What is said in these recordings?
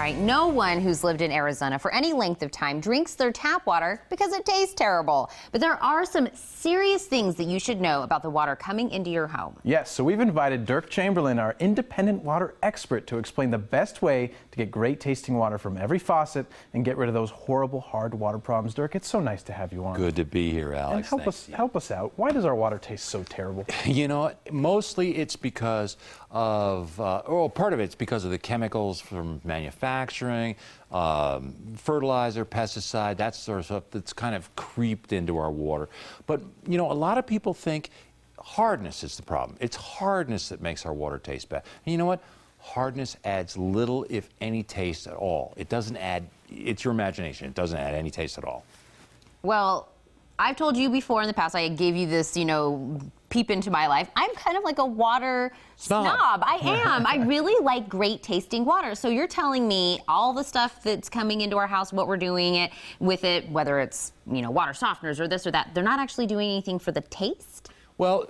All right, no one who's lived in Arizona for any length of time drinks their tap water because it tastes terrible. But there are some serious things that you should know about the water coming into your home. Yes, so we've invited Derk Chamberlin, our independent water expert, to explain the best way to get great tasting water from every faucet and get rid of those horrible hard water problems. Derk, it's so nice to have you on. Good to be here, Alex. And help us out. Why does our water taste so terrible? You know, mostly it's because of, part of it's because of the chemicals from manufacturing, fertilizer, pesticide, that sort of stuff that's kind of creeped into our water. But, you know, a lot of people think hardness is the problem. It's hardness that makes our water taste bad. And you know what? Hardness adds little, if any, taste at all. It doesn't add, it's your imagination. It doesn't add any taste at all. Well, I've told you before in the past, I gave you this, you know, peep into my life. I'm kind of like a water snob. I am. I really like great tasting water. So you're telling me all the stuff that's coming into our house, what we're doing with it, whether it's, you know, water softeners or this or that, they're not actually doing anything for the taste? Well,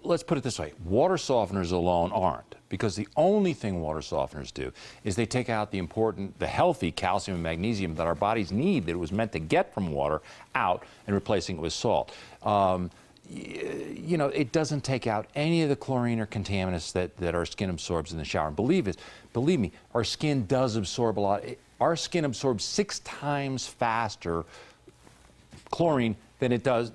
let's put it this way. Water softeners alone aren't, because the only thing water softeners do is they take out the important, the healthy calcium and magnesium that our bodies need, that it was meant to get from water, out, and replacing it with salt. You know, it doesn't take out any of the chlorine or contaminants that our skin absorbs in the shower. And believe me, our skin does absorb a lot. Our skin absorbs 6 times faster chlorine than it does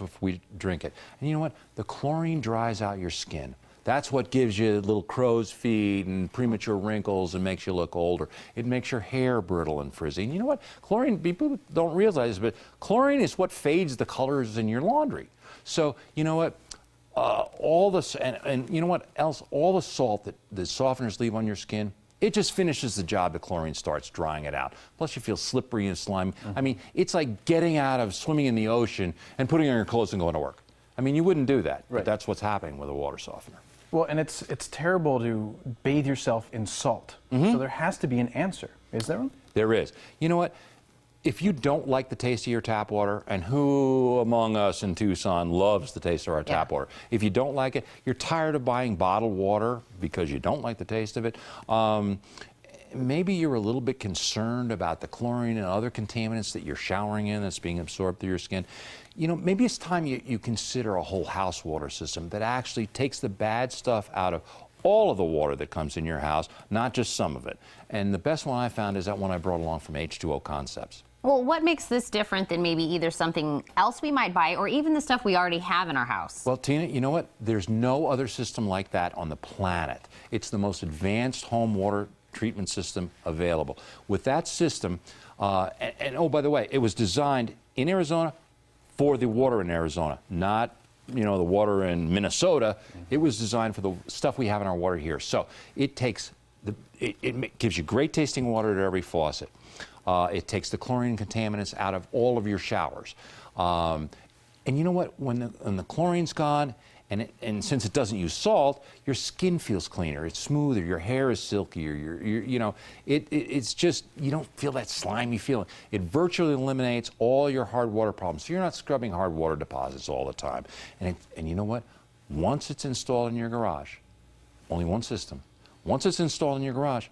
if we drink it. And you know what? The chlorine dries out your skin. That's what gives you little crow's feet and premature wrinkles and makes you look older. It makes your hair brittle and frizzy. And you know what? Chlorine, people don't realize, but chlorine is what fades the colors in your laundry. So, you know what? All this, and you know what else? All the salt that the softeners leave on your skin, it just finishes the job that chlorine starts drying it out. Plus, you feel slippery and slimy. I mean, it's like getting out of swimming in the ocean and putting on your clothes and going to work. I mean, you wouldn't do that, but that's what's happening with a water softener. Well, and it's terrible to bathe yourself in salt. So there has to be an answer. Is there one? There is. You know what? If you don't like the taste of your tap water, and who among us in Tucson loves the taste of our tap water? If you don't like it, you're tired of buying bottled water because you don't like the taste of it, maybe you're a little bit concerned about the chlorine and other contaminants that you're showering in that's being absorbed through your skin. You know, maybe it's time you consider a whole house water system that actually takes the bad stuff out of all of the water that comes in your house, not just some of it. And the best one I found is that one I brought along from H2O Concepts. Well, what makes this different than maybe either something else we might buy or even the stuff we already have in our house? Well, Tina, you know what? There's no other system like that on the planet. It's the most advanced home water treatment system available. With that system, and oh, by the way, it was designed in Arizona for the water in Arizona, not, you know, the water in Minnesota. It was designed for the stuff we have in our water here. So it takes it gives you great tasting water at every faucet. It takes the chlorine contaminants out of all of your showers. And you know what? When the chlorine's gone, and since it doesn't use salt, your skin feels cleaner. It's smoother. Your hair is silkier. You know, it's just, you don't feel that slimy feeling. It virtually eliminates all your hard water problems. So you're not scrubbing hard water deposits all the time. And you know what? Once it's installed in your garage, only one system. Once it's installed in your garage,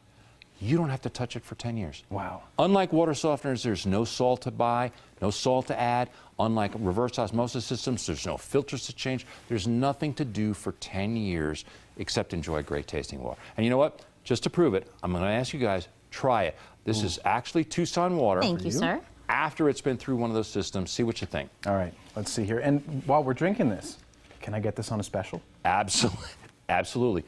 you don't have to touch it for 10 years. Wow. Unlike water softeners, there's no salt to buy, no salt to add. Unlike reverse osmosis systems, there's no filters to change. There's nothing to do for 10 years except enjoy great tasting water. And you know what? Just to prove it, I'm going to ask you guys, try it. This is actually Tucson water. Thank you, sir. After it's been through one of those systems, see what you think. All right, let's see here. And while we're drinking this, can I get this on a special? Absolutely. Absolutely.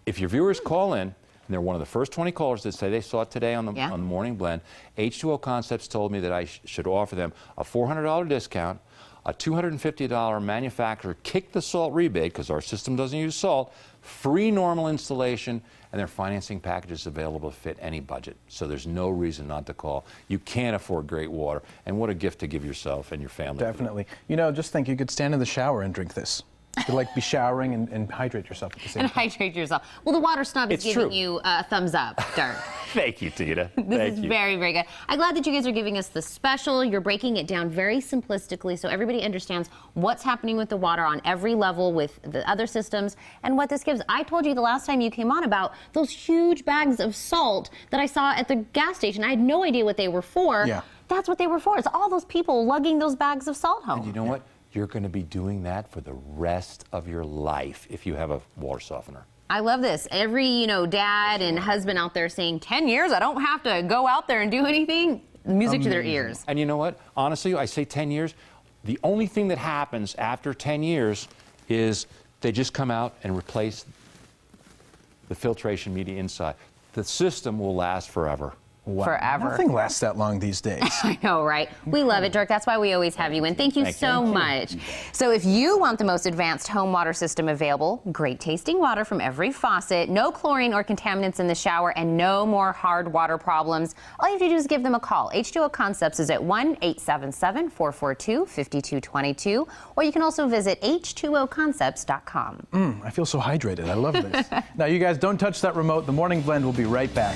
If your viewers call in, and they're one of the first 20 callers that say they saw it today on the Morning Blend, H2O Concepts told me that I should offer them a $400 discount, a $250 manufacturer kick the salt rebate, because our system doesn't use salt, free normal installation, and their financing package is available to fit any budget. So there's no reason not to call. You can't afford great water, and what a gift to give yourself and your family. Definitely. You know, just think you could stand in the shower and drink this. You like be showering and hydrate yourself at the same And time. hydrate yourself. Well, the Water Snob is It's giving true. you a thumbs up, Derk. Thank you, Tina. This is very, very good. I'm glad that you guys are giving us the special. You're breaking it down very simplistically so everybody understands what's happening with the water on every level with the other systems and what this gives. I told you the last time you came on about those huge bags of salt that I saw at the gas station. I had no idea what they were for. Yeah. That's what they were for. It's all those people lugging those bags of salt home. And you know what? You're going to be doing that for the rest of your life if you have a water softener. I love this. Every, dad and husband out there saying, 10 years, I don't have to go out there and do anything. Music to their ears. And you know what? Honestly, I say 10 years. The only thing that happens after 10 years is they just come out and replace the filtration media inside. The system will last forever. Wow. Forever. Nothing lasts that long these days. I know, right? We love it, Derk. That's why we always have you in. Thank you so much. So if you want the most advanced home water system available, great tasting water from every faucet, no chlorine or contaminants in the shower, and no more hard water problems, all you have to do is give them a call. H2O Concepts is at 1-877-442-5222, or you can also visit h2oconcepts.com. I feel so hydrated. I love this. Now, you guys don't touch that remote. The Morning Blend will be right back.